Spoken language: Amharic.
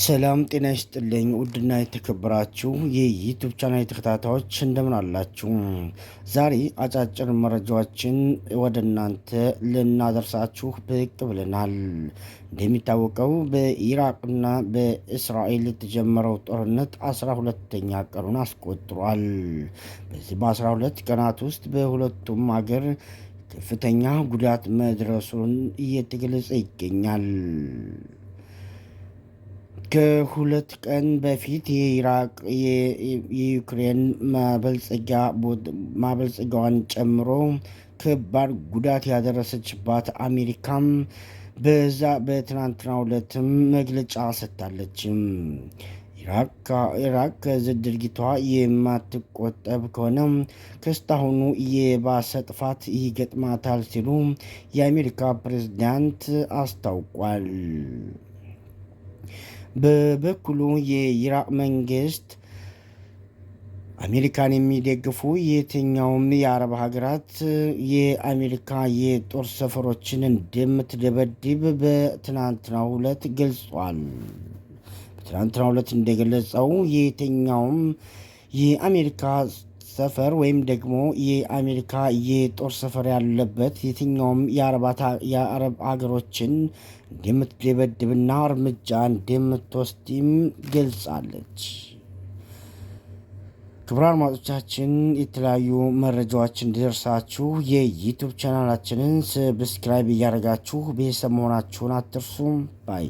ሰላም ጤና ይስጥልኝ ውድና የተከበራችሁ የዩቲዩብ ቻናል ተከታታዮች እንደምን አላችሁ? ዛሬ አጫጭር መረጃዎችን ወደ እናንተ ልናደርሳችሁ ብቅ ብለናል። እንደሚታወቀው በኢራቅና በእስራኤል የተጀመረው ጦርነት 12ኛ ቀኑን አስቆጥሯል። በዚህ በ12 ቀናት ውስጥ በሁለቱም ሀገር ከፍተኛ ጉዳት መድረሱን እየተገለጸ ይገኛል። ከሁለት ቀን በፊት የኢራቅ የዩክሬን ማበልጸጊያዋን ጨምሮ ከባድ ጉዳት ያደረሰችባት አሜሪካም በትናንትናው ዕለትም መግለጫ ሰጥታለች። ኢራቅ ከዚህ ድርጊቷ የማትቆጠብ ከሆነ ከስታሁኑ የባሰ ጥፋት ይገጥማታል ሲሉ የአሜሪካ ፕሬዝዳንት አስታውቋል። በበኩሉ የኢራቅ መንግስት አሜሪካን የሚደግፉ የትኛውም የአረብ ሀገራት የአሜሪካ የጦር ሰፈሮችን እንደምትደበድብ በትናንትናው ዕለት ገልጿል። በትናንትናው ዕለት እንደገለጸው የትኛውም የአሜሪካ ሰፈር ወይም ደግሞ የአሜሪካ የጦር ሰፈር ያለበት የትኛውም የአረብ ሀገሮችን እንደምትደበድብና እርምጃ እንደምትወስድም ገልጻለች። ክቡራን አድማጮቻችን የተለያዩ መረጃዎች እንዲደርሳችሁ የዩቲዩብ ቻናላችንን ሰብስክራይብ እያደረጋችሁ ቤተሰብ መሆናችሁን አትርሱ ባይ